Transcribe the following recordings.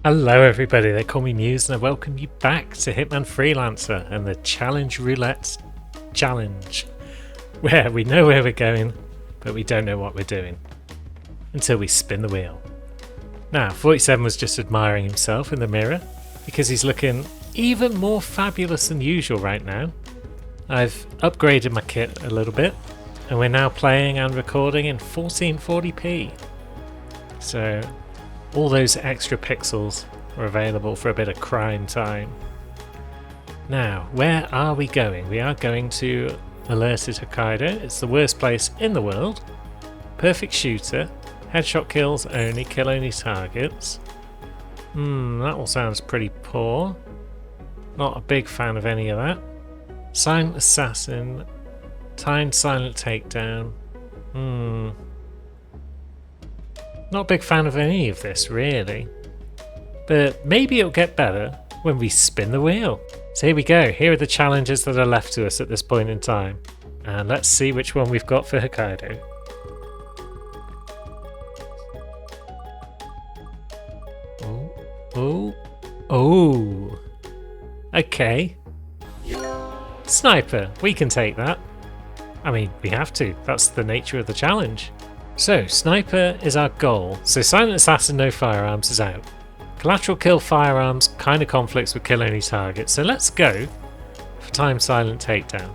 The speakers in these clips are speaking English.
Hello everybody, they call me Muse and I welcome you back to Hitman Freelancer and the Challenge Roulette Challenge, where we know where we're going, but we don't know what we're doing, until we spin the wheel. Now, 47 was just admiring himself in the mirror, because he's looking even more fabulous than usual right now. I've upgraded my kit a little bit, and we're now playing and recording in 1440p. So all those extra pixels are available for a bit of crime time. Now, where are we going? We are going to Alerted Hokkaido. It's the worst place in the world. Perfect shooter. Headshot kills only. Kill only targets. That all sounds pretty poor. Not a big fan of any of that. Silent Assassin. Timed Silent Takedown. Not a big fan of any of this, really. But maybe it'll get better when we spin the wheel. So here we go. Here are the challenges that are left to us at this point in time. And let's see which one we've got for Hokkaido. Oh. Okay. Sniper. We can take that. I mean, we have to. That's the nature of the challenge. So, Sniper is our goal. So Silent Assassin no firearms is out. Collateral kill firearms kind of conflicts with kill only targets. So let's go for Timed Silent Takedown.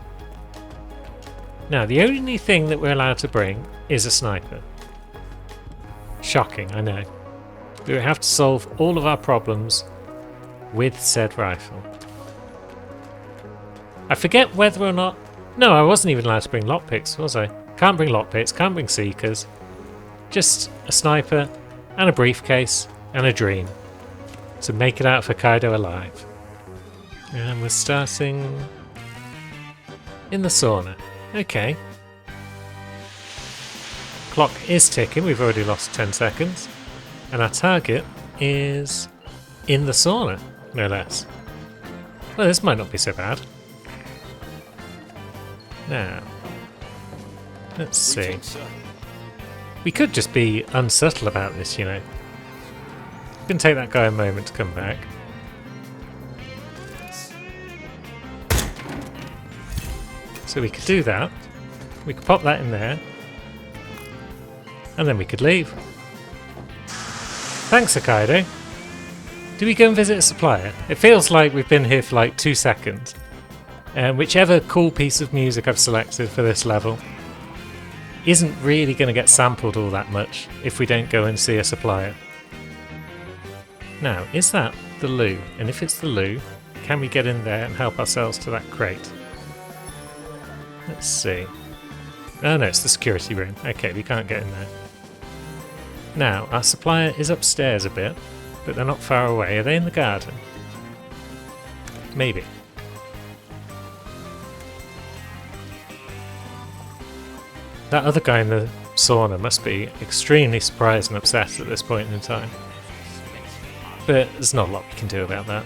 Now, the only thing that we're allowed to bring is a sniper. Shocking, I know. But we have to solve all of our problems with said rifle. I forget whether or not... No, I wasn't even allowed to bring lockpicks, was I? Can't bring lockpicks, can't bring seekers. Just a sniper and a briefcase and a dream to make it out of Hokkaido alive. And we're starting in the sauna. Okay. Clock is ticking, we've already lost 10 seconds. And our target is in the sauna, no less. Well, this might not be so bad. Now, let's see. We could just be unsubtle about this, you know. It's going to take that guy a moment to come back. So we could do that. We could pop that in there. And then we could leave. Thanks, Hokkaido. Do we go and visit a supplier? It feels like we've been here for like 2 seconds. And whichever cool piece of music I've selected for this level isn't really going to get sampled all that much if we don't go and see a supplier. Now, is that the loo? And if it's the loo, can we get in there and help ourselves to that crate? Let's see. Oh no, it's the security room. Okay, we can't get in there. Now, our supplier is upstairs a bit, but they're not far away. Are they in the garden? Maybe. That other guy in the sauna must be extremely surprised and upset at this point in time. But there's not a lot we can do about that.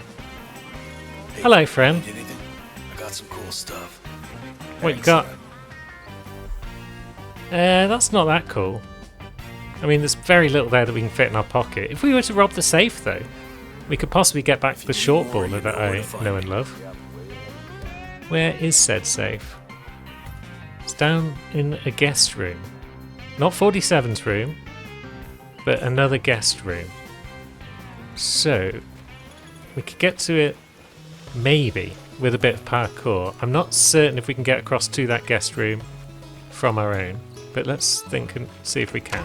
Hey, hello, friend. I got some cool stuff. What you got? That's not that cool. I mean, there's very little there that we can fit in our pocket. If we were to rob the safe, though, we could possibly get back to the short baller that I know and love. Where is said safe? It's down in a guest room. Not 47's room, but another guest room. So, we could get to it, maybe, with a bit of parkour. I'm not certain if we can get across to that guest room from our own, but let's think and see if we can.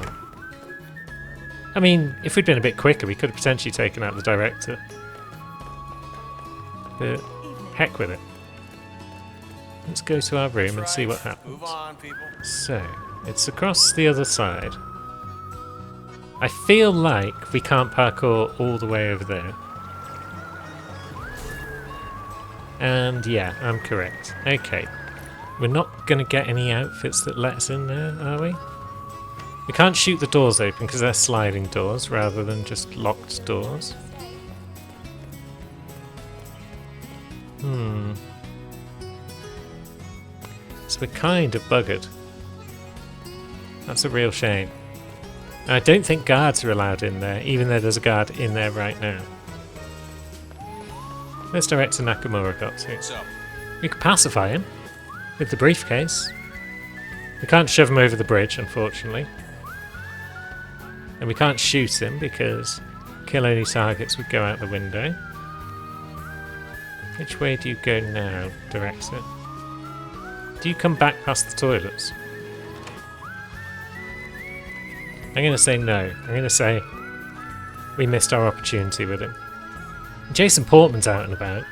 I mean, if we'd been a bit quicker, we could have potentially taken out the director. But, heck with it. Let's go to our room and see what happens. Move on, people. So, it's across the other side. I feel like we can't parkour all the way over there. And yeah, I'm correct. Okay. We're not going to get any outfits that let us in there, are we? We can't shoot the doors open because they're sliding doors rather than just locked doors. So we're kind of buggered. That's a real shame. I don't think guards are allowed in there, even though there's a guard in there right now. Where's Director Nakamura got to? What's up? We could pacify him with the briefcase. We can't shove him over the bridge, unfortunately. And we can't shoot him because kill only targets would go out the window. Which way do you go now, Director? Do you come back past the toilets? I'm going to say no. I'm going to say we missed our opportunity with him. Jason Portman's out and about.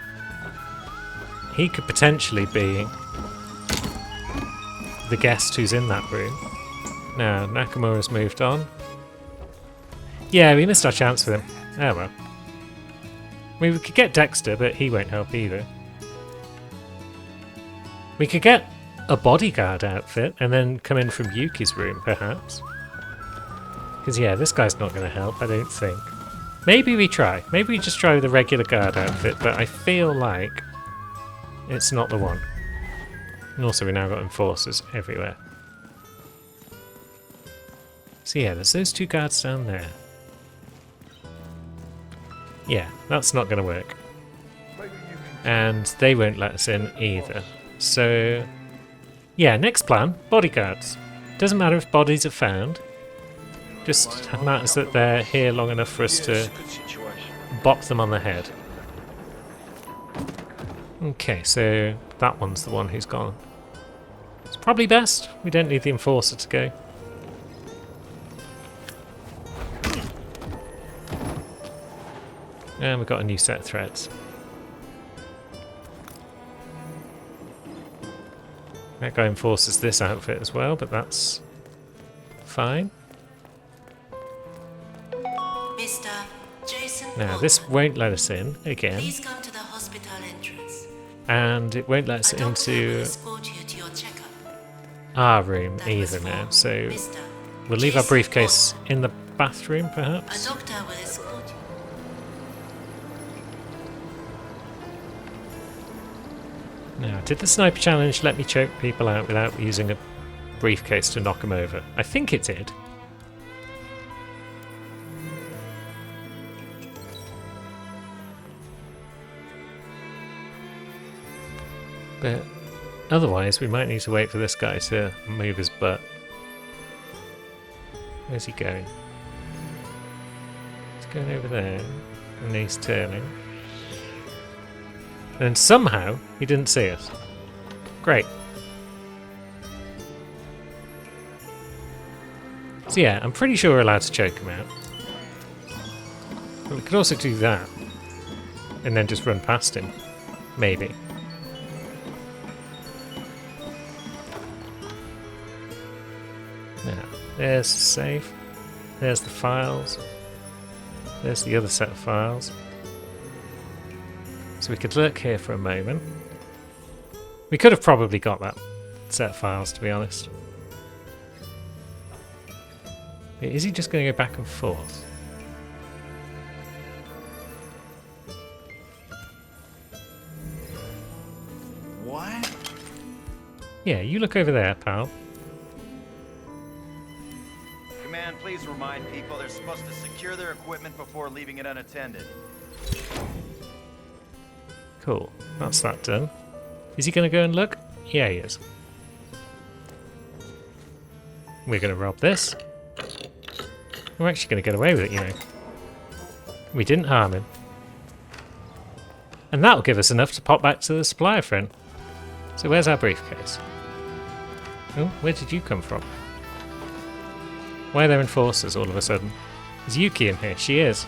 He could potentially be the guest who's in that room. Now, Nakamura's moved on. Yeah, we missed our chance with him. Oh well. We could get Dexter, but he won't help either. We could get a bodyguard outfit and then come in from Yuki's room, perhaps. Because, yeah, this guy's not going to help, I don't think. Maybe we try. Maybe we just try with a regular guard outfit, but I feel like it's not the one. And also, we now got enforcers everywhere. So, yeah, there's those two guards down there. Yeah, that's not going to work. And they won't let us in either. So, yeah, next plan, bodyguards. Doesn't matter if bodies are found. Just matters that they're here long enough for us to bop them on the head. Okay, so that one's the one who's gone. It's probably best. We don't need the enforcer to go. And we've got a new set of threads. That guy enforces this outfit as well, but that's fine. Mr. Jason Now, Portman, this won't let us in again, please come to the hospital entrance. and it won't let us A doctor will into escort you to your checkup. our room That either was now. for So Mr. we'll leave our Jason briefcase Portman. in the bathroom, A perhaps. doctor will escort you. Now, did the sniper challenge let me choke people out without using a briefcase to knock them over? I think it did. But otherwise, we might need to wait for this guy to move his butt. Where's he going? He's going over there, and then he's turning. And somehow, he didn't see us. Great. So yeah, I'm pretty sure we're allowed to choke him out. But we could also do that. And then just run past him. Maybe. Now, there's the safe. There's the files. There's the other set of files. So we could lurk here for a moment. We could have probably got that set of files, to be honest. But is he just going to go back and forth? What? Yeah, you look over there, pal. Command, please remind people they're supposed to secure their equipment before leaving it unattended. Cool. That's that done. Is he going to go and look? Yeah, he is. We're going to rob this. We're actually going to get away with it, you know. We didn't harm him. And that'll give us enough to pop back to the supplier friend. So where's our briefcase? Oh, where did you come from? Why are there enforcers all of a sudden? Is Yuki in here? She is.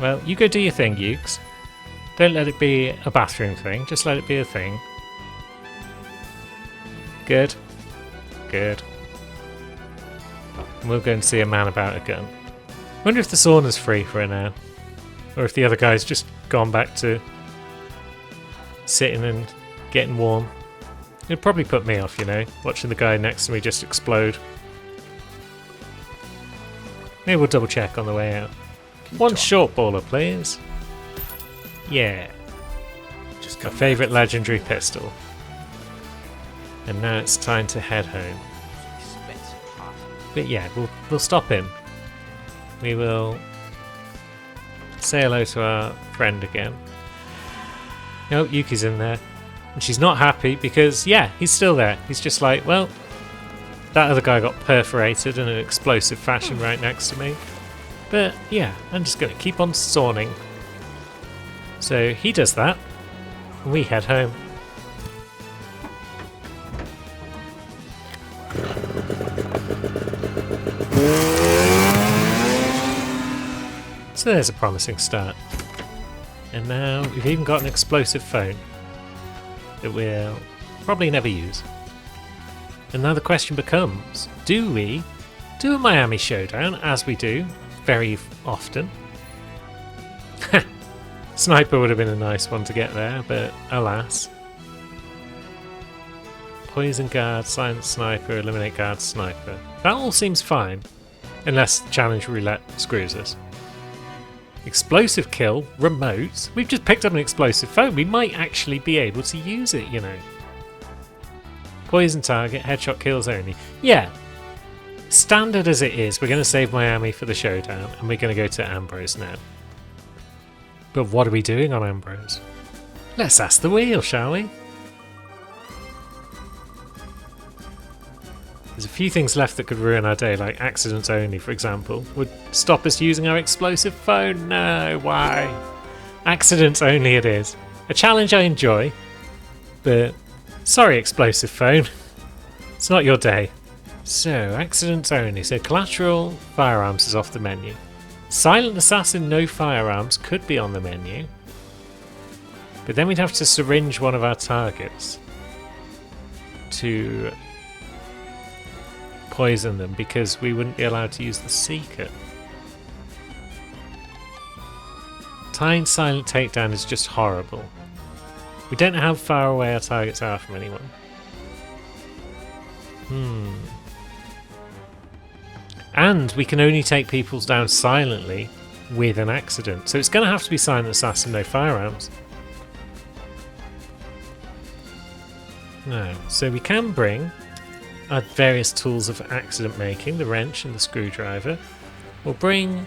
Well, you go do your thing, Ukes. Don't let it be a bathroom thing, just let it be a thing. Good. Good. And we'll go and see a man about a gun. Wonder if the sauna's free for her now. Or if the other guy's just gone back to sitting and getting warm. It'd probably put me off, you know, watching the guy next to me just explode. Maybe we'll double check on the way out. One short baller, please. Yeah. Just My come favourite legendary pistol. And now it's time to head home. But yeah, we'll stop him. We will say hello to our friend again. No, Yuki's in there. And she's not happy because, yeah, he's still there. He's just like, well, that other guy got perforated in an explosive fashion right next to me. But yeah, I'm just going to keep on sawing. So he does that, and we head home. So there's a promising start. And now we've even got an explosive phone that we'll probably never use. And now the question becomes, do we do a Miami showdown, as we do very often? Sniper would have been a nice one to get there, but alas. Poison guard, silent sniper, eliminate guard, sniper. That all seems fine, unless challenge roulette screws us. Explosive kill, remote. We've just picked up an explosive phone. We might actually be able to use it, you know. Poison target, headshot kills only. Yeah, standard as it is, we're going to save Miami for the showdown, and we're going to go to Ambrose now. But what are we doing on Ambrose? Let's ask the wheel, shall we? There's a few things left that could ruin our day, like accidents only, for example. Would stop us using our explosive phone? No, why? Accidents only it is. A challenge I enjoy, but sorry, explosive phone. It's not your day. So, accidents only. So, collateral firearms is off the menu. Silent assassin, no firearms could be on the menu. But then we'd have to syringe one of our targets to poison them because we wouldn't be allowed to use the Seeker. Tying silent takedown is just horrible. We don't know how far away our targets are from anyone. And we can only take people down silently with an accident. So it's going to have to be silent assassin, no firearms. No. So we can bring our various tools of accident making, the wrench and the screwdriver. We'll bring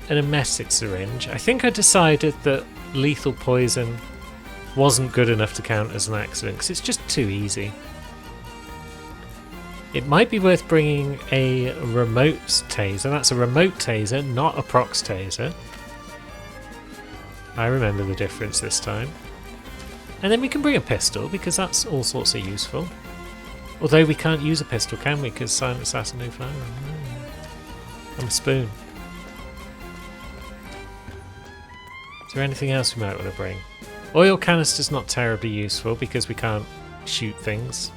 an emetic syringe. I think I decided that lethal poison wasn't good enough to count as an accident because it's just too easy. It might be worth bringing a remote taser. That's a remote taser, not a prox taser. I remember the difference this time. And then we can bring a pistol because that's all sorts of useful. Although we can't use a pistol, can we? Because silent assassin, no firearm. I'm a spoon. Is there anything else we might want to bring? Oil canister's not terribly useful because we can't shoot things.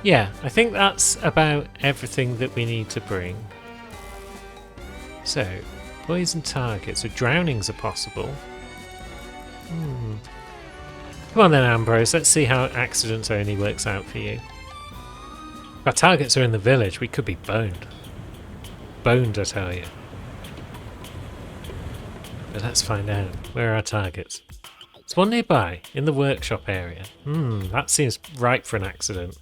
Yeah, I think that's about everything that we need to bring. So, poison targets. So drownings are possible. Come on then, Ambrose. Let's see how accidents only works out for you. If our targets are in the village, we could be boned. Boned, I tell you. But let's find out. Where are our targets? There's one nearby, in the workshop area. That seems ripe for an accident.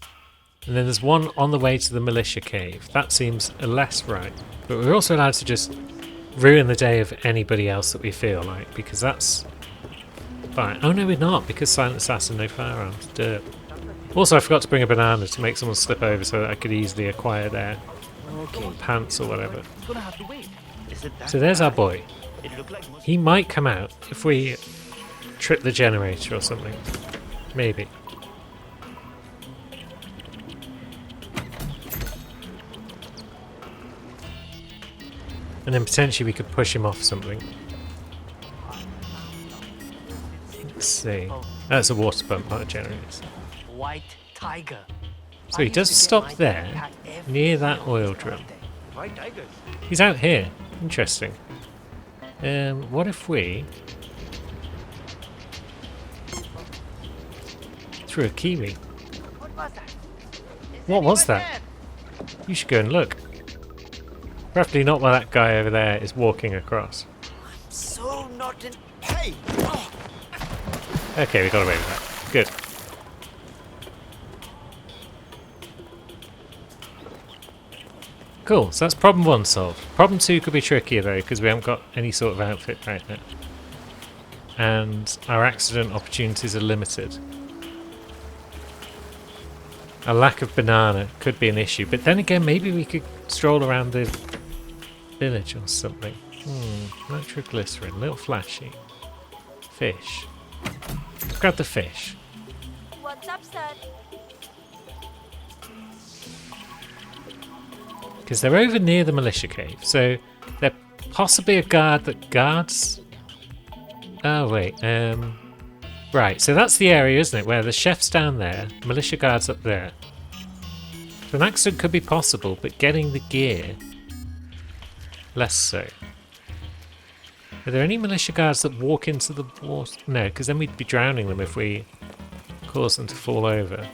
And then there's one on the way to the militia cave. That seems less right. But we're also allowed to just ruin the day of anybody else that we feel like, because that's fine. Oh no, we're not, because silent assassin, no firearms. Dirt. Also, I forgot to bring a banana to make someone slip over so that I could easily acquire their pants or whatever. So there's our boy. He might come out if we trip the generator or something. Maybe. And then potentially we could push him off something. Let's see. That's a water pump, not a generator. White tiger. So he does stop there, near that oil drum. White tigers. He's out here. Interesting. What if we threw a kiwi? What was that? You should go and look. Preferably not while that guy over there is walking across. So not in. Hey! Okay, we got away with that. Good. Cool, so that's problem 1 solved. Problem 2 could be trickier though, because we haven't got any sort of outfit right now. And our accident opportunities are limited. A lack of banana could be an issue, but then again, maybe we could stroll around the village or something. Nitroglycerin, little flashy. Fish. Let's grab the fish. What's up, son? Because they're over near the militia cave, so they're possibly a guard that guards... Oh wait, right, so that's the area, isn't it, where the chef's down there, militia guard's up there. So an accident could be possible, but getting the gear, less so. Are there any militia guards that walk into the water? No, because then we'd be drowning them if we cause them to fall over.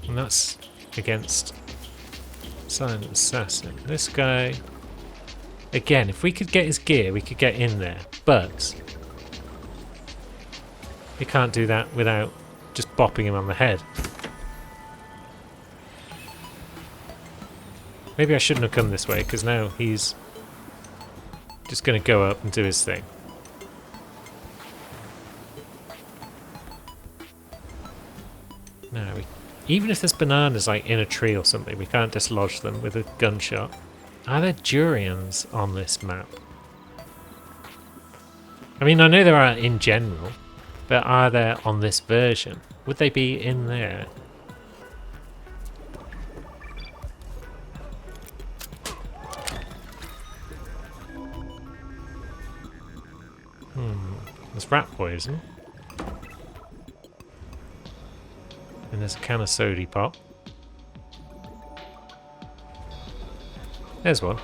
And that's against Silent Assassin. This guy... Again, if we could get his gear, we could get in there, but we can't do that without just bopping him on the head. Maybe I shouldn't have come this way, because now he's just going to go up and do his thing. No, even if there's bananas like in a tree or something, we can't dislodge them with a gunshot. Are there durians on this map? I mean, I know there are in general, but are there on this version? Would they be in there? There's rat poison. And there's a can of sody pop. There's one.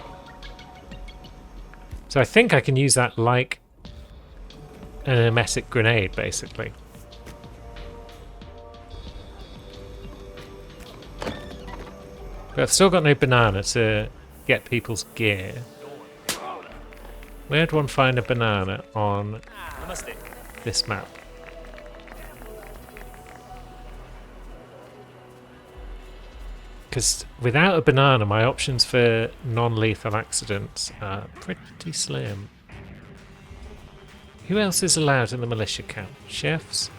So I think I can use that like an emetic grenade, basically. But I've still got no banana to get people's gear. Where'd one find a banana on this map? Because without a banana, my options for non-lethal accidents are pretty slim. Who else is allowed in the militia camp? Chefs?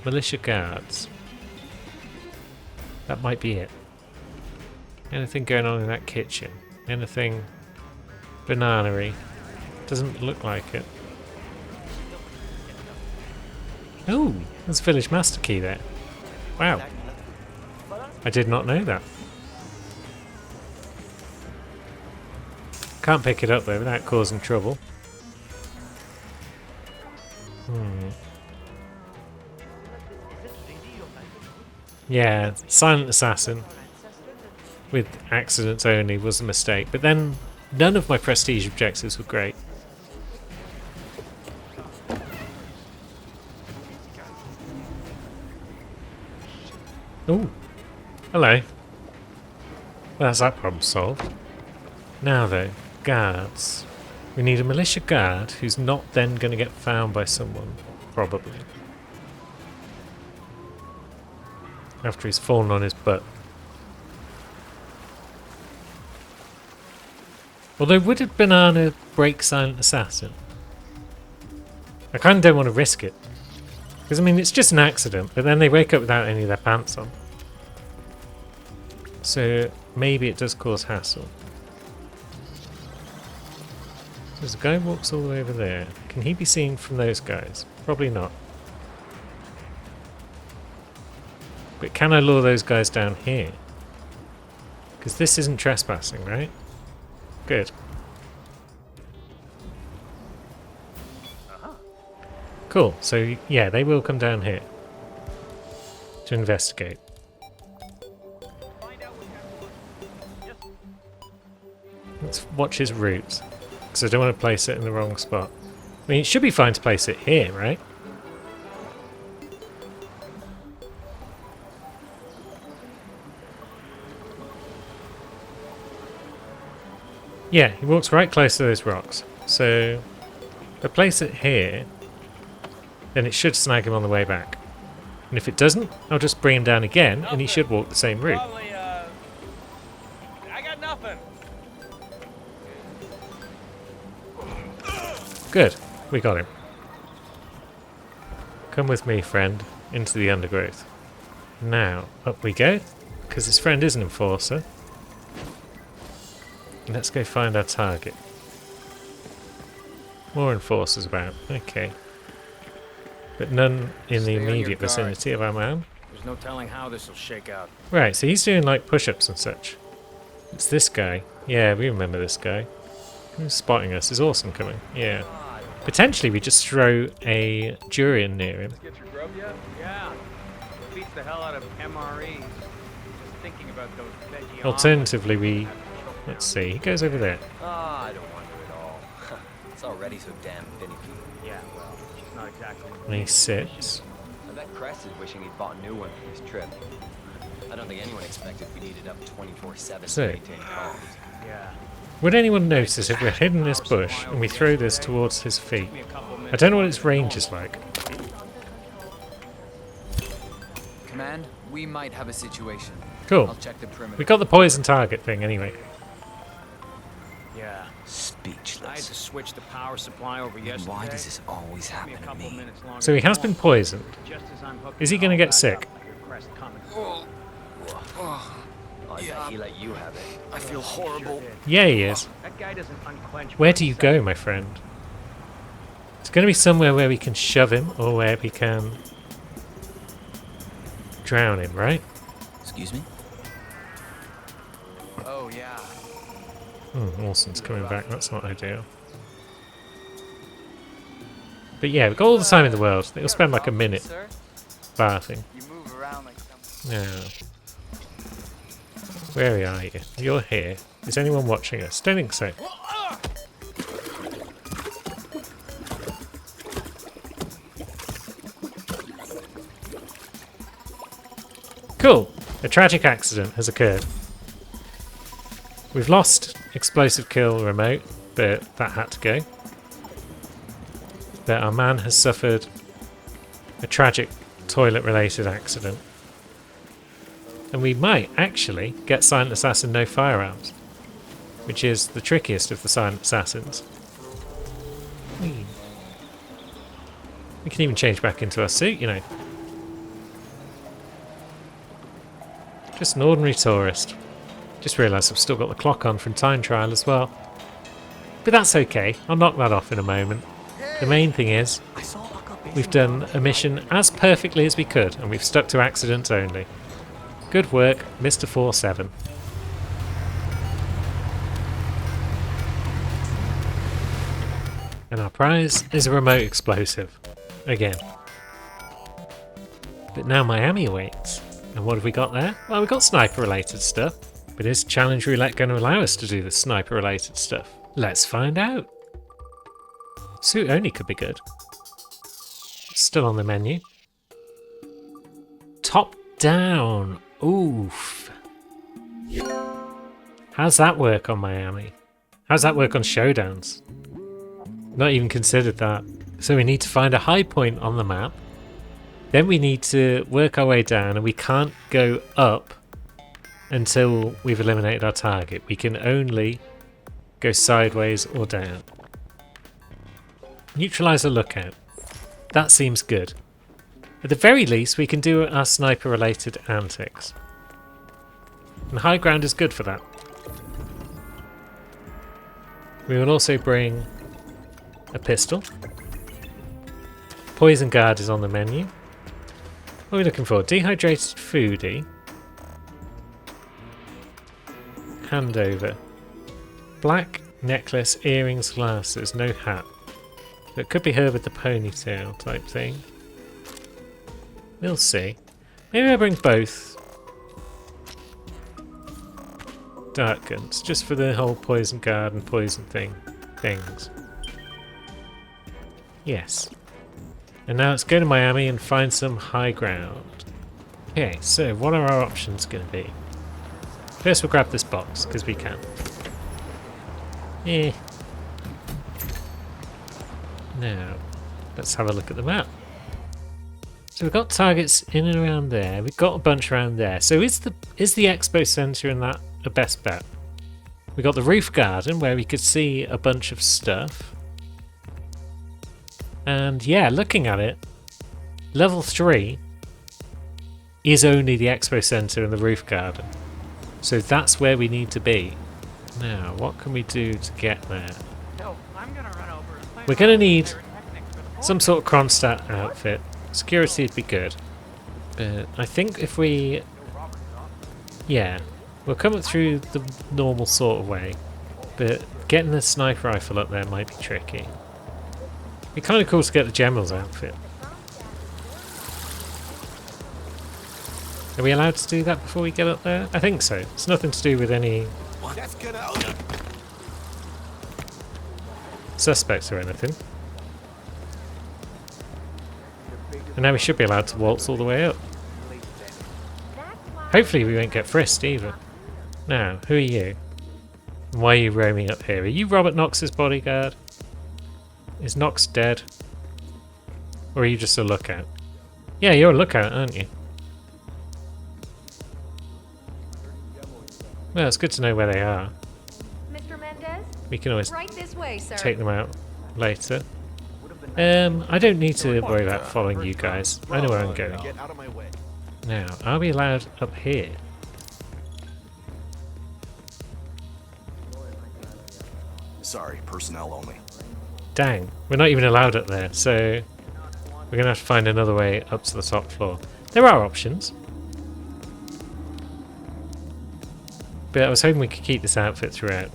Militia guards? That might be it. Anything going on in that kitchen? Anything banana-y? Doesn't look like it. Oh, there's a village master key there. Wow. I did not know that. Can't pick it up though without causing trouble. Yeah, Silent Assassin with accidents only was a mistake, but then none of my prestige objectives were great. Ooh. Hello. Well, that's that problem solved. Now though, guards. We need a militia guard who's not then going to get found by someone, probably. After he's fallen on his butt. Although, would a banana break Silent Assassin? I kind of don't want to risk it. Because, I mean, it's just an accident, but then they wake up without any of their pants on. So, maybe it does cause hassle. There's a guy who walks all the way over there. Can he be seen from those guys? Probably not. But can I lure those guys down here? Because this isn't trespassing, right? Good. Cool, so yeah, they will come down here to investigate. Let's watch his route, because I don't want to place it in the wrong spot. I mean, it should be fine to place it here, right? Yeah, he walks right close to those rocks. So, if I place it here, then it should snag him on the way back. And if it doesn't, I'll just bring him down again, and he should walk the same route. Good. We got him. Come with me, friend, into the undergrowth. Now, up we go, because his friend is an enforcer. Let's go find our target. More enforcers about. Okay. But none in the Stay on your immediate guard. vicinity of our man. There's no telling how this will shake out. Right, so he's doing like push-ups and such. It's this guy. Yeah, we remember this guy. Who's spotting us? Is Orson coming? Yeah. Potentially we just throw a durian near him. Get your grub yet? Yeah. Beats the hell out of MREs. Just thinking about those veggie Alternatively we... Let's see, he goes over there. Ah, I don't wonder at all. It's already so damn finicky. Yeah, well, she's not exactly. And he sits. I bet Crest is wishing he'd bought a new one for his trip. I don't think anyone expected we needed up 24/7 So- to maintain comms. Yeah. Would anyone notice if we're hidden in this bush and we throw this towards his feet? Me a couple I minutes. don't know what its range is like. Command, we might have a situation. Cool. I'll check the perimeter. We got the poison target thing anyway. Yeah. I had Speechless. to switch the power supply over yesterday. Why does this always Took me happen a to couple me? minutes longer So he than has been normal. poisoned. Just as I'm hooking Is he it gonna all get back sick? up, I hear Crest coming. I bet he let you have it. I feel horrible. Yeah, he is. That guy doesn't unclench. Where do you go, my friend? It's going to be somewhere where we can shove him or where we can drown him, right? Excuse me? Oh, yeah. Orson's coming back. That's not ideal. But yeah, we've got all the time in the world. It'll spend like a minute Sir, bathing. you move around like some. Now, where are you? You're here. Is anyone watching us? Don't think so. Cool. A tragic accident has occurred. We've lost explosive kill remote, but that had to go. But our man has suffered a tragic toilet-related accident. And we might actually get Silent Assassin no firearms, which is the trickiest of the Silent Assassins. We can even change back into our suit, you know. Just an ordinary tourist. Just realised I've still got the clock on from time trial as well. But that's okay, I'll knock that off in a moment. The main thing is, we've done a mission as perfectly as we could, and we've stuck to accidents only. Good work, Mr. 47. And our prize is a remote explosive. Again. But now Miami awaits. And what have we got there? Well, we've got sniper-related stuff. But is Challenge Roulette going to allow us to do the sniper-related stuff? Let's find out. Suit only could be good. Still on the menu. Top down. Oof. How's that work on Miami? How's that work on Showdowns? Not even considered that. So we need to find a high point on the map. Then we need to work our way down, and we can't go up until we've eliminated our target. We can only go sideways or down. Neutralize a lookout. That seems good. At the very least, we can do our sniper-related antics. And high ground is good for that. We will also bring a pistol. Poison guard is on the menu. What are we looking for? Dehydrated foodie. Handover. Black necklace, earrings, glasses, no hat. It could be her with the ponytail type thing. We'll see. Maybe I'll bring both dart guns, just for the whole poison guard and poison things. Yes. And now let's go to Miami and find some high ground. Okay, so what are our options going to be? First we'll grab this box, because we can. Now, let's have a look at the map. So we've got targets in and around there. We've got a bunch around there. So is the expo centre in that the best bet? We got the roof garden where we could see a bunch of stuff. And yeah, looking at it, level 3 is only the expo centre and the roof garden. So that's where we need to be. Now, what can we do to get there? So, I'm gonna run over and play We're going to around with need pyrotechnics for the some sort of Kronstadt outfit. Security would be good. But I think if we... Yeah, we'll come up through the normal sort of way. But getting the sniper rifle up there might be tricky. It'd be kind of cool to get the general's outfit. Are we allowed to do that before we get up there? I think so. It's nothing to do with any That's gonna. suspects or anything. And now we should be allowed to waltz all the way up. Hopefully we won't get frisked either. Now, who are you? And why are you roaming up here? Are you Robert Knox's bodyguard? Is Knox dead? Or are you just a lookout? Yeah, you're a lookout, aren't you? Well, it's good to know where they are. Mr. Mendez? We can always Right this way, sir. take them out later. I don't need to worry about following you guys. I know where I'm going. Get out of my way. Now, are we allowed up here? Sorry, personnel only. Dang, we're not even allowed up there, so we're going to have to find another way up to the top floor. There are options. But I was hoping we could keep this outfit throughout.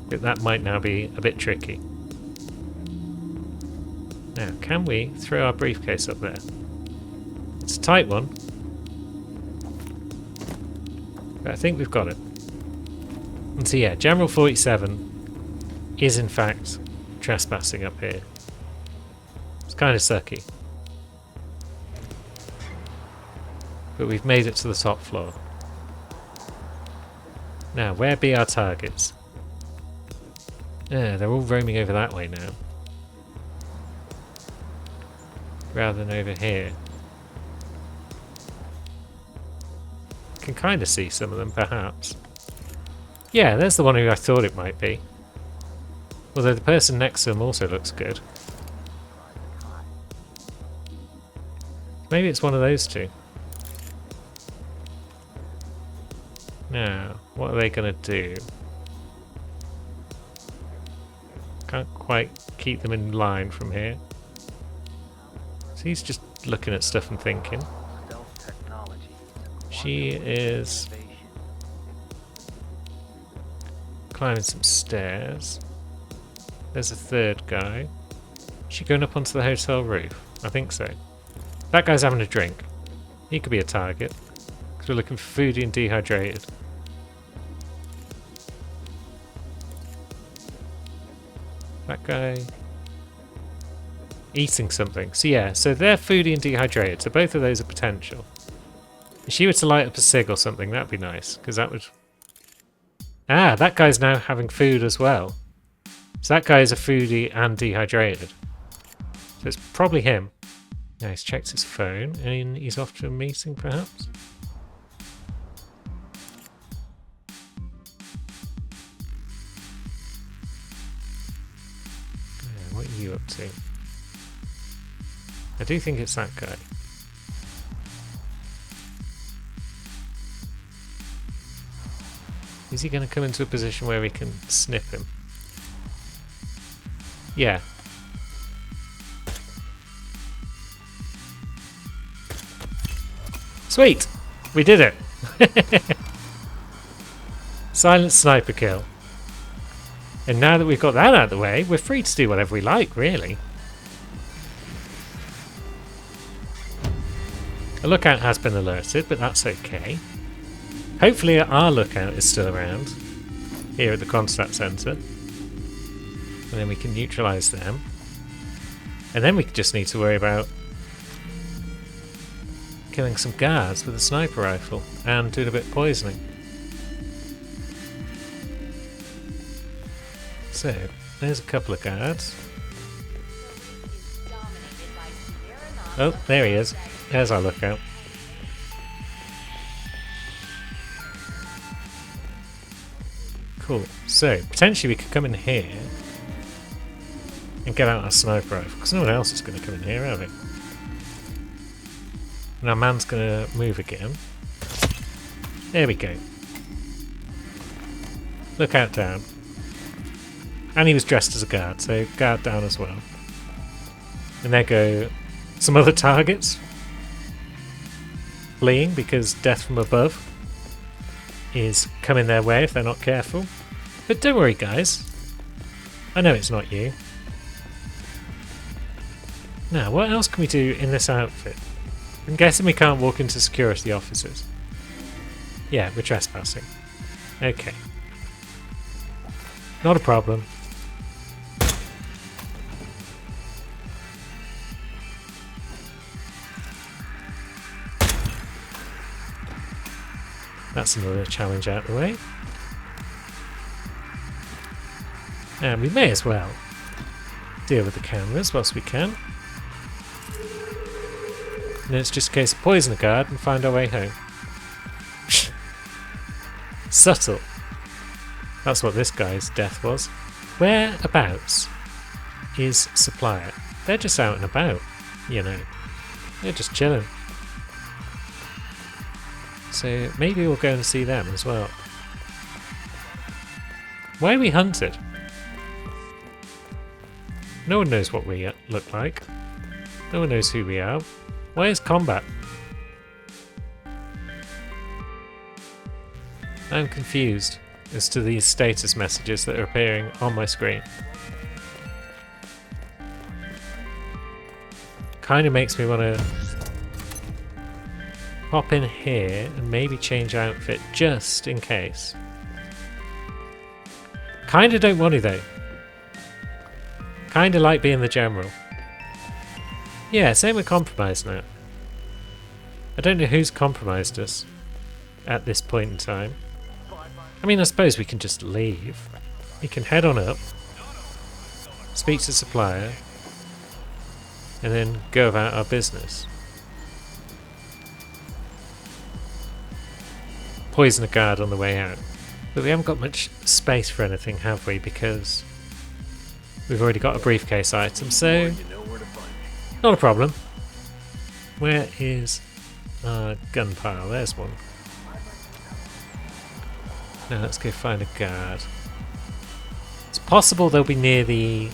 But that might now be a bit tricky. Now, can we throw our briefcase up there? It's a tight one. But I think we've got it. And so yeah, General 47 is in fact trespassing up here. It's kind of sucky. But we've made it to the top floor. Now, where be our targets? Yeah, they're all roaming over that way now. Rather than over here. Can kind of see some of them, perhaps. Yeah, there's the one who I thought it might be. Although the person next to him also looks good. Maybe it's one of those two. Now, what are they going to do? Can't quite keep them in line from here. So he's just looking at stuff and thinking. She is climbing some stairs. There's a third guy. Is she going up onto the hotel roof? I think so. That guy's having a drink. He could be a target. Because we're looking for foodie and dehydrated. That guy eating something. So yeah, so they're foodie and dehydrated. So both of those are potential. If she were to light up a cig or something, that'd be nice. Because that would... Ah, that guy's now having food as well. So that guy is a foodie and dehydrated. So it's probably him. Now he's checked his phone and he's off to a meeting perhaps. Yeah, what are you up to? I do think it's that guy. Is he going to come into a position where we can snip him? Yeah. Sweet! We did it! Silent sniper kill. And now that we've got that out of the way, we're free to do whatever we like, really. A lookout has been alerted, but that's okay. Hopefully our lookout is still around here at the Kronstadt Centre. And then we can neutralise them. And then we just need to worry about killing some guards with a sniper rifle and doing a bit of poisoning. So, there's a couple of guards. Oh, there he is. There's our lookout. Cool. So, potentially we could come in here and get out our sniper rifle, because no one else is going to come in here, are they? And our man's going to move again. There we go. Look out down. And he was dressed as a guard, so guard down as well. And there go some other targets. Fleeing because death from above is coming their way if they're not careful. But don't worry, guys. I know it's not you. Now, what else can we do in this outfit? I'm guessing we can't walk into security offices. Yeah, we're trespassing. Okay. Not a problem. That's another challenge out of the way. And we may as well deal with the cameras whilst we can. And it's just a case of poison a guard and find our way home. Subtle. That's what this guy's death was. Whereabouts is Supplier? They're just out and about, you know. They're just chilling. So maybe we'll go and see them as well. Why are we hunted? No one knows what we look like. No one knows who we are. Why is combat? I'm confused as to these status messages that are appearing on my screen. Kind of makes me want to pop in here and maybe change outfit just in case. Kind of don't want to though. Kind of like being the general. Yeah, same with compromise now. I don't know who's compromised us at this point in time. I mean, I suppose we can just leave. We can head on up, speak to Supplier, and then go about our business. Poison a guard on the way out. But we haven't got much space for anything, have we? Because we've already got a briefcase item, so not a problem. Where is our gun pile? There's one. Now let's go find a guard. It's possible they'll be near the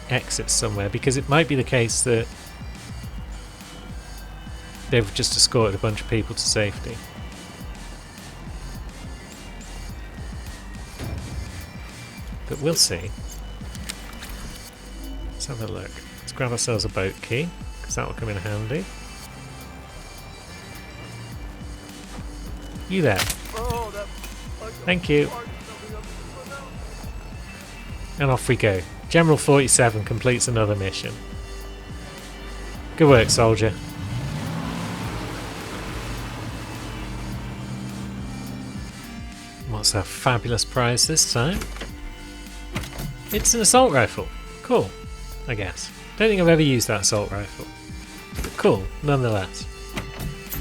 exit somewhere, because it might be the case that they've just escorted a bunch of people to safety. But we'll see. Let's have a look. Let's grab ourselves a boat key, because that will come in handy. You there. Thank you. And off we go. General 47 completes another mission. Good work, soldier. What's our fabulous prize this time? It's an assault rifle. Cool, I guess. Don't think I've ever used that assault rifle. But cool, nonetheless.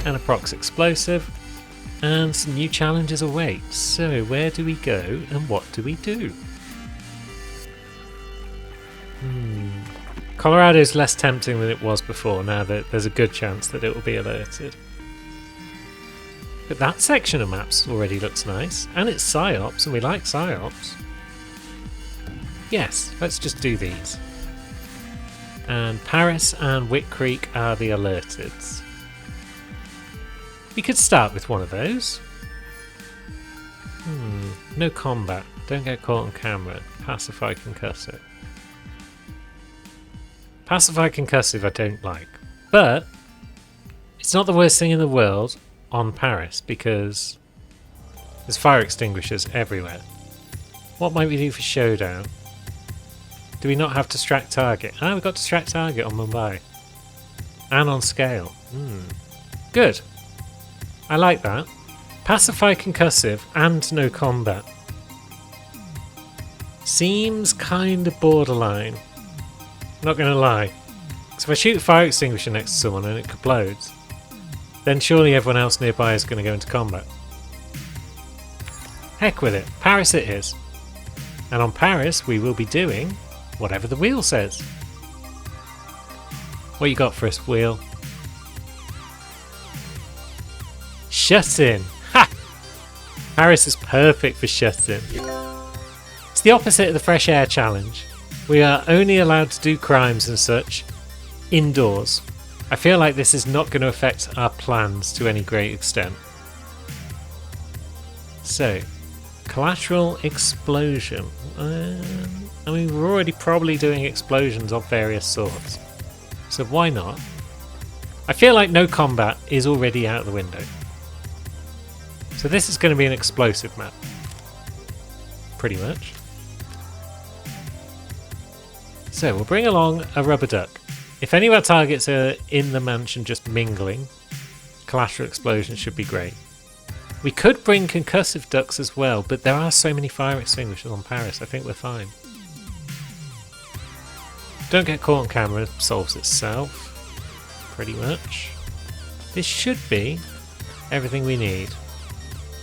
And a prox explosive. And some new challenges await. So where do we go and what do we do? Colorado's less tempting than it was before, now that there's a good chance that it will be alerted. But that section of maps already looks nice. And it's PSYOPs, and we like PSYOPs. Yes, let's just do these. And Paris and Wick Creek are the alerteds. We could start with one of those. No combat. Don't get caught on camera. Pacify concussive. Pacify concussive I don't like. But it's not the worst thing in the world on Paris, because there's fire extinguishers everywhere. What might we do for Showdown? Do we not have distract target? Ah, we've got distract target on Mumbai. And on scale. Good. I like that. Pacify concussive and no combat. Seems kind of borderline. Not gonna lie. Because if I shoot a fire extinguisher next to someone and it explodes, then surely everyone else nearby is going to go into combat. Heck with it. Paris it is. And on Paris we will be doing whatever the wheel says. What you got for us, wheel? Shut in. Ha! Paris is perfect for shut in. It's the opposite of the fresh air challenge. We are only allowed to do crimes and such indoors. I feel like this is not going to affect our plans to any great extent. So, collateral explosion. I mean, we're already probably doing explosions of various sorts. So why not? I feel like no combat is already out the window. So this is going to be an explosive map. Pretty much. So we'll bring along a rubber duck. If any of our targets are in the mansion just mingling, collateral explosion should be great. We could bring concussive ducks as well, but there are so many fire extinguishers on Paris, I think we're fine. Don't get caught on camera solves itself, pretty much. This should be everything we need.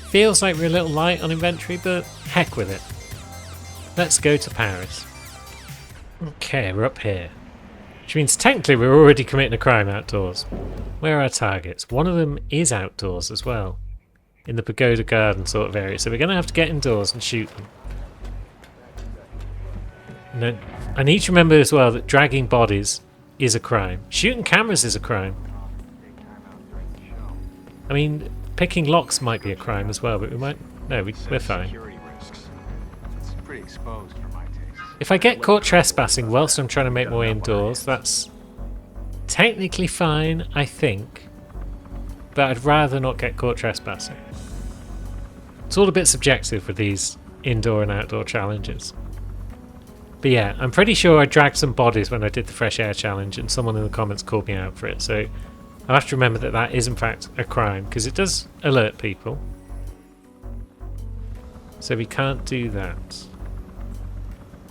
Feels like we're a little light on inventory, but heck with it. Let's go to Paris. Okay, we're up here. Which means technically we're already committing a crime outdoors. Where are our targets? One of them is outdoors as well. In the Pagoda Garden sort of area. So we're going to have to get indoors and shoot them. No, I need to remember as well that dragging bodies is a crime. Shooting cameras is a crime. I mean, picking locks might be a crime as well, but we might... No, we're fine. If I get caught trespassing whilst I'm trying to make my way indoors, that's technically fine, I think. But I'd rather not get caught trespassing. It's all a bit subjective with these indoor and outdoor challenges. But yeah, I'm pretty sure I dragged some bodies when I did the fresh air challenge and someone in the comments called me out for it. So I'll have to remember that that is in fact a crime because it does alert people. So we can't do that.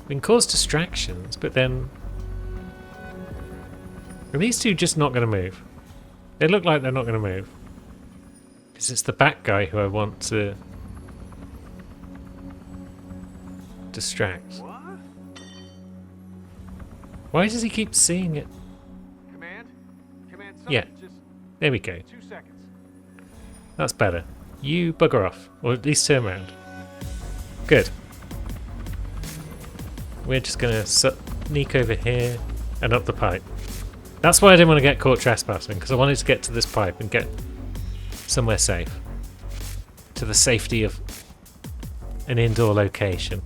We can cause distractions, but then... Are these two just not going to move? They look like they're not going to move. Because it's the back guy who I want to distract. What? Why does he keep seeing it? Command, Yeah, just there we go. 2 seconds. That's better. You bugger off, or at least turn around. Good. We're just going to sneak over here and up the pipe. That's why I didn't want to get caught trespassing, because I wanted to get to this pipe and get somewhere safe. To the safety of an indoor location.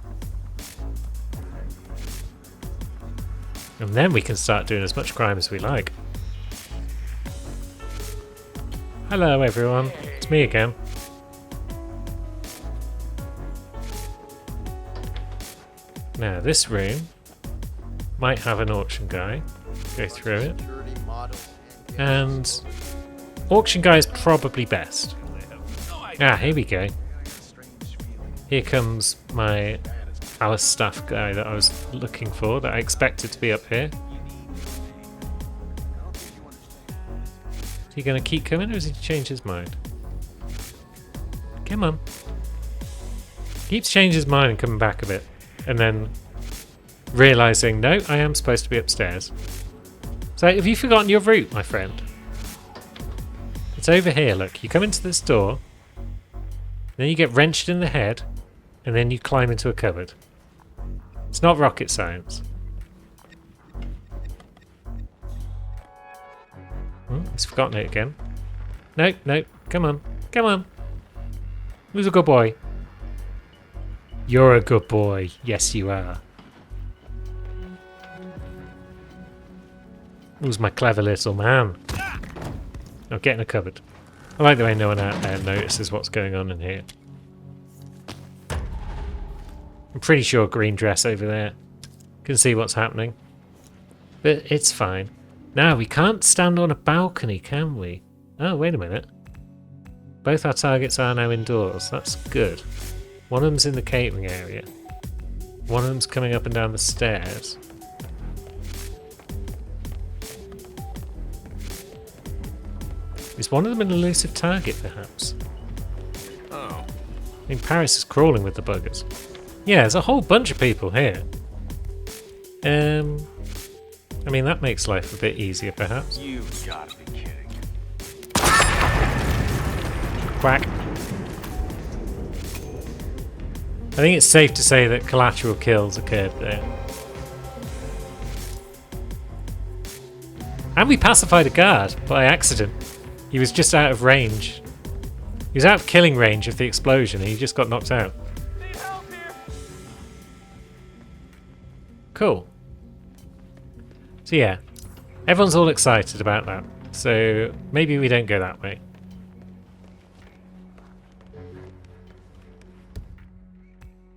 And then we can start doing as much crime as we like. Hello everyone, it's me again. Now this room might have an auction guy. Go through it. And auction guy is probably best. Ah, here we go. Here comes my Alice staff guy that I was looking for, that I expected to be up here. Is he going to keep coming or has he changed his mind? Come on. Keeps changing his mind and coming back a bit. And then realising, no, I am supposed to be upstairs. So have you forgotten your route, my friend? It's over here, look. You come into this door, then you get wrenched in the head, and then you climb into a cupboard. It's not rocket science. He's forgotten it again. No, no, come on. Come on. Who's a good boy? You're a good boy. Yes, you are. Who's my clever little man? Oh, get in a cupboard. I like the way no one out there notices what's going on in here. I'm pretty sure green dress over there can see what's happening. But it's fine. Now, we can't stand on a balcony, can we? Oh, wait a minute. Both our targets are now indoors. That's good. One of them's in the catering area. One of them's coming up and down the stairs. Is one of them an elusive target, perhaps? Oh. I mean, Paris is crawling with the buggers. Yeah, there's a whole bunch of people here. I mean, that makes life a bit easier, perhaps. You've got to be kidding. Quack. I think it's safe to say that collateral kills occurred there. And we pacified a guard by accident. He was just out of range. He was out of killing range of the explosion and he just got knocked out. Need help here. Cool. So yeah, everyone's all excited about that. So maybe we don't go that way.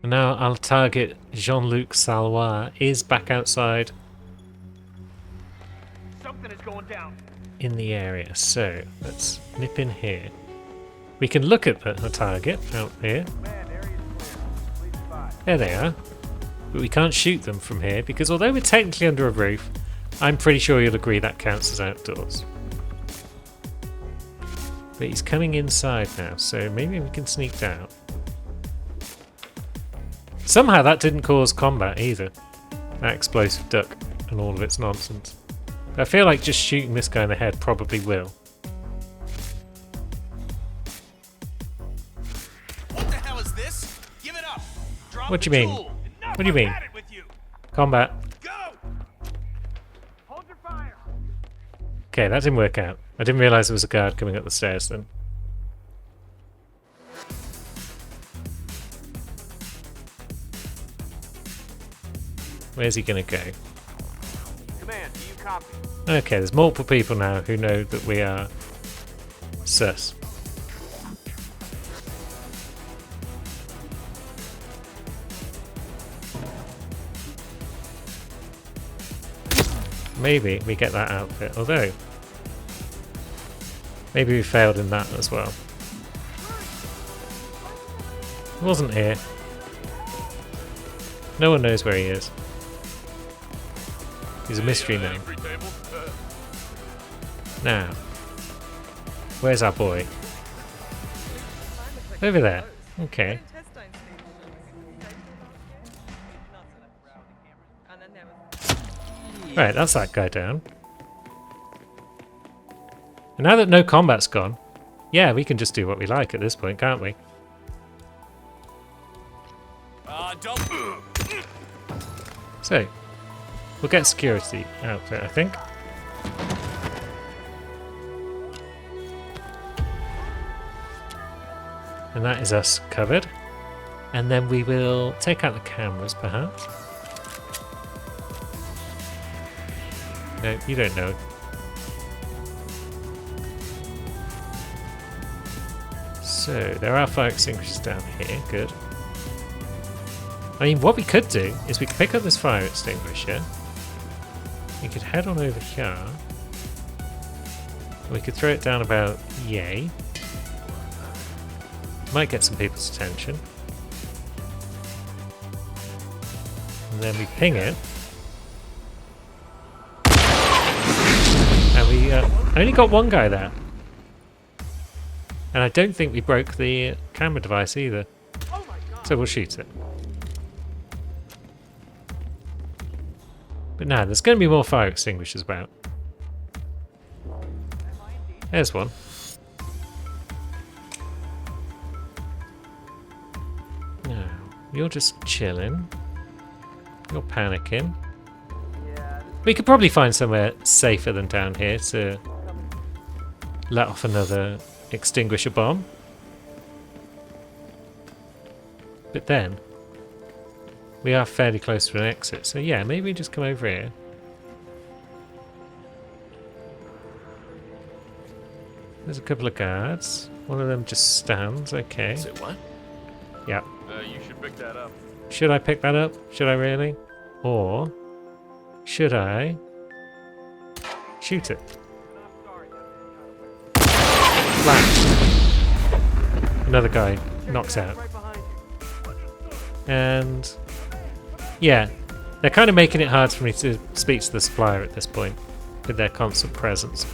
And now I'll target Jean-Luc Salois is back outside Something is going down. in the area. So let's nip in here. We can look at the target out here. Man, area's clear. Please advise. There they are. But we can't shoot them from here because although we're technically under a roof, I'm pretty sure you'll agree that counts as outdoors. But he's coming inside now, so maybe we can sneak down. Somehow that didn't cause combat either. That explosive duck and all of its nonsense. I feel like just shooting this guy in the head probably will. What the hell is this? Give it up. Drop What the do you mean? tool. What do you mean? I've had it with you. Combat. Go. Hold your fire. Okay, that didn't work out. I didn't realise there was a guard coming up the stairs then. Where's he gonna go? Command, do you copy? Okay, there's multiple people now who know that we are sus. Maybe we get that outfit, although maybe we failed in that as well. He wasn't here. No one knows where he is. He's a mystery name. Now, where's our boy? Over there. Okay. Right, that's that guy down. And now that no combat's gone, yeah, we can just do what we like at this point, can't we? Don't. So, we'll get security outfit, I think. And that is us covered. And then we will take out the cameras, perhaps. No, you don't know. So, there are fire extinguishers down here, good. I mean, what we could do is we could pick up this fire extinguisher. We could head on over here. We could throw it down about yay. Might get some people's attention. And then we ping it. And we only got one guy there. And I don't think we broke the camera device either. So we'll shoot it. But now, there's going to be more fire extinguishers about. There's one. Now, you're just chilling. You're panicking. We could probably find somewhere safer than down here to let off another extinguisher bomb. But then, we are fairly close to an exit, so yeah, maybe just come over here. There's a couple of guards. One of them just stands, okay. Say what? Yeah. You should pick that up. Should I pick that up? Should I really? Or should I shoot it? Flash. Another guy knocks out. And yeah, they're kind of making it hard for me to speak to the supplier at this point with their constant presence.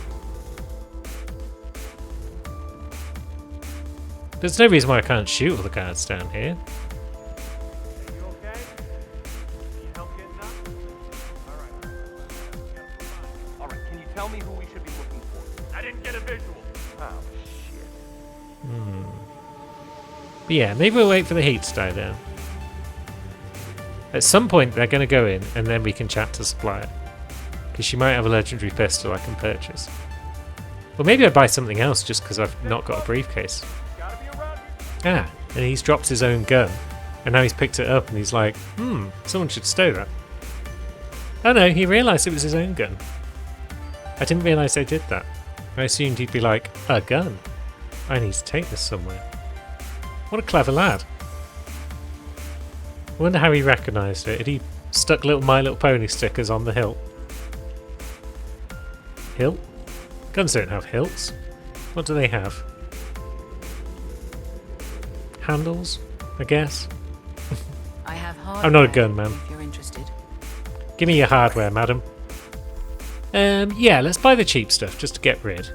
There's no reason why I can't shoot all the guards down here. You okay? Need help getting up? Tell me who we should be looking for. I didn't get a visual. Oh, shit. But yeah, maybe we'll wait for the heat to die down. At some point they're going to go in and then we can chat to Supplier. Because she might have a legendary pistol I can purchase. Or maybe I buy something else just because I've not got a briefcase. Gotta be around here. Ah, and he's dropped his own gun. And now he's picked it up and he's like, someone should stow that. Oh no, he realised it was his own gun. I didn't realise they did that. I assumed he'd be like, a gun? I need to take this somewhere. What a clever lad. I wonder how he recognised it. Had he stuck little My Little Pony stickers on the hilt? Hilt? Guns don't have hilts. What do they have? Handles, I guess. I have I'm not a gun man. If you're interested. Give me your hardware, madam. Yeah, let's buy the cheap stuff just to get rid.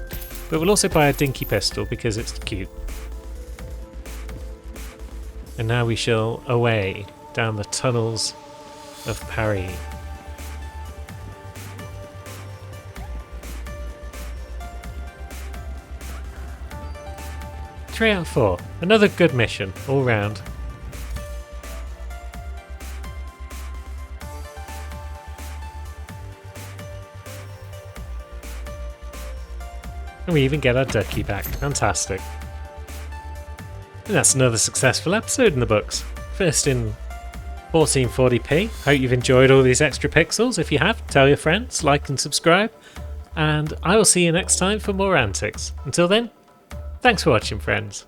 But we'll also buy a dinky pistol because it's cute. And now we shall away down the tunnels of Paris. Three out of 4. Another good mission all round. And we even get our ducky back. Fantastic. And that's another successful episode in the books. First in 1440p. Hope you've enjoyed all these extra pixels. If you have, tell your friends, like and subscribe. And I will see you next time for more antics. Until then, thanks for watching, friends.